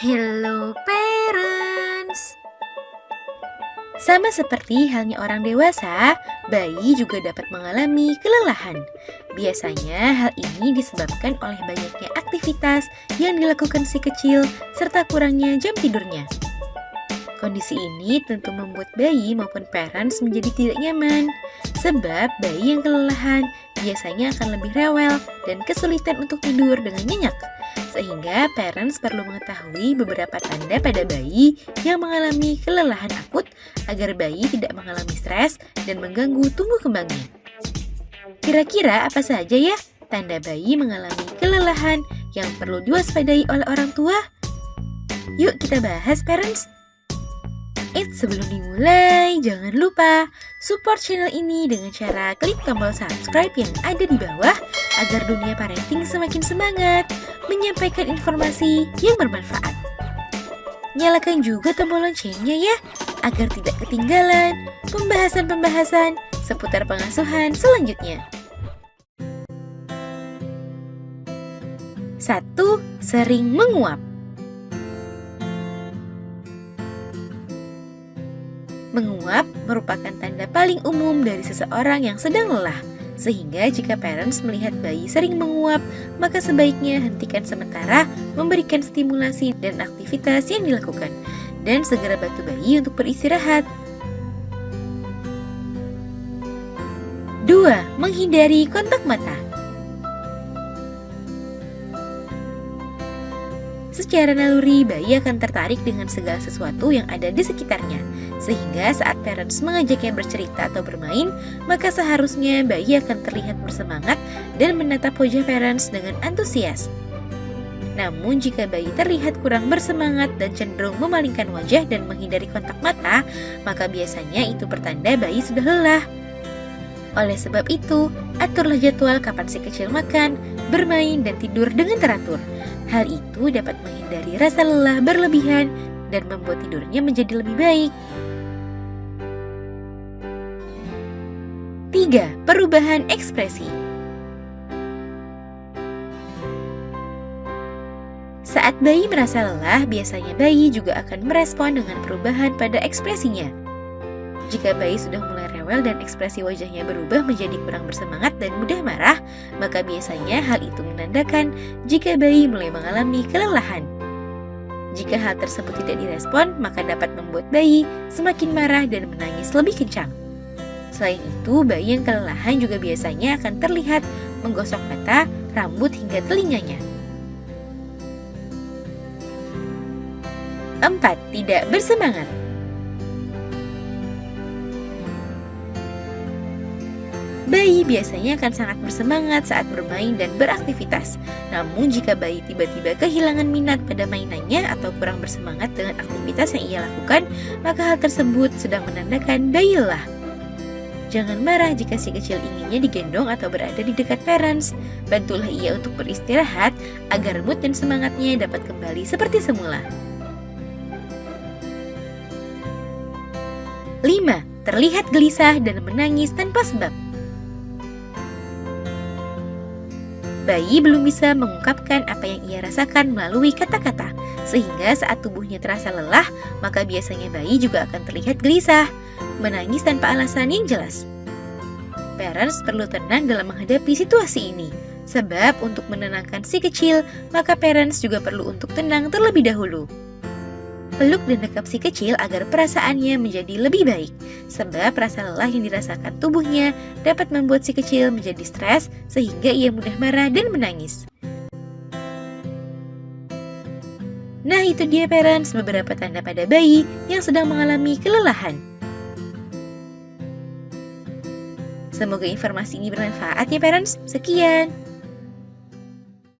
Hello parents. Sama seperti halnya orang dewasa, bayi juga dapat mengalami kelelahan. Biasanya hal ini disebabkan oleh banyaknya aktivitas yang dilakukan si kecil serta kurangnya jam tidurnya. Kondisi ini tentu membuat bayi maupun parents menjadi tidak nyaman. Sebab bayi yang kelelahan biasanya akan lebih rewel dan kesulitan untuk tidur dengan nyenyak. Sehingga parents perlu mengetahui beberapa tanda pada bayi yang mengalami kelelahan akut agar bayi tidak mengalami stres dan mengganggu tumbuh kembangnya. Kira-kira apa saja ya tanda bayi mengalami kelelahan yang perlu diwaspadai oleh orang tua? Yuk kita bahas parents. Sebelum dimulai, jangan lupa support channel ini dengan cara klik tombol subscribe yang ada di bawah agar dunia parenting semakin semangat menyampaikan informasi yang bermanfaat. Nyalakan juga tombol loncengnya ya, agar tidak ketinggalan pembahasan-pembahasan seputar pengasuhan selanjutnya. 1. Sering menguap. Menguap merupakan tanda paling umum dari seseorang yang sedang lelah. Sehingga jika parents melihat bayi sering menguap, maka sebaiknya hentikan sementara memberikan stimulasi dan aktivitas yang dilakukan, dan segera bantu bayi untuk beristirahat. 2. Menghindari kontak mata. Secara naluri, bayi akan tertarik dengan segala sesuatu yang ada di sekitarnya. Sehingga saat parents mengajaknya bercerita atau bermain, maka seharusnya bayi akan terlihat bersemangat dan menatap wajah parents dengan antusias. Namun jika bayi terlihat kurang bersemangat dan cenderung memalingkan wajah dan menghindari kontak mata, maka biasanya itu pertanda bayi sudah lelah. Oleh sebab itu, aturlah jadwal kapan si kecil makan, bermain, dan tidur dengan teratur. Hal itu dapat menghindari rasa lelah berlebihan dan membuat tidurnya menjadi lebih baik. 3. Perubahan ekspresi. Saat bayi merasa lelah, biasanya bayi juga akan merespon dengan perubahan pada ekspresinya. Jika bayi sudah mulai rewel dan ekspresi wajahnya berubah menjadi kurang bersemangat dan mudah marah, maka biasanya hal itu menandakan jika bayi mulai mengalami kelelahan. Jika hal tersebut tidak direspon, maka dapat membuat bayi semakin marah dan menangis lebih kencang. Selain itu, bayi yang kelelahan juga biasanya akan terlihat menggosok mata, rambut, hingga telinganya. 4. Tidak bersemangat. Bayi biasanya akan sangat bersemangat saat bermain dan beraktivitas. Namun jika bayi tiba-tiba kehilangan minat pada mainannya atau kurang bersemangat dengan aktivitas yang ia lakukan, maka hal tersebut sedang menandakan bayi lelah. Jangan marah jika si kecil inginnya digendong atau berada di dekat parents. Bantulah ia untuk beristirahat agar mood dan semangatnya dapat kembali seperti semula. 5. Terlihat gelisah dan menangis tanpa sebab. Bayi belum bisa mengungkapkan apa yang ia rasakan melalui kata-kata, sehingga saat tubuhnya terasa lelah, maka biasanya bayi juga akan terlihat gelisah, menangis tanpa alasan yang jelas. Parents perlu tenang dalam menghadapi situasi ini, sebab untuk menenangkan si kecil, maka parents juga perlu untuk tenang terlebih dahulu. Peluk dan dekap si kecil agar perasaannya menjadi lebih baik, sebab rasa lelah yang dirasakan tubuhnya dapat membuat si kecil menjadi stres sehingga ia mudah marah dan menangis. Nah, itu dia parents beberapa tanda pada bayi yang sedang mengalami kelelahan. Semoga informasi ini bermanfaat ya parents. Sekian.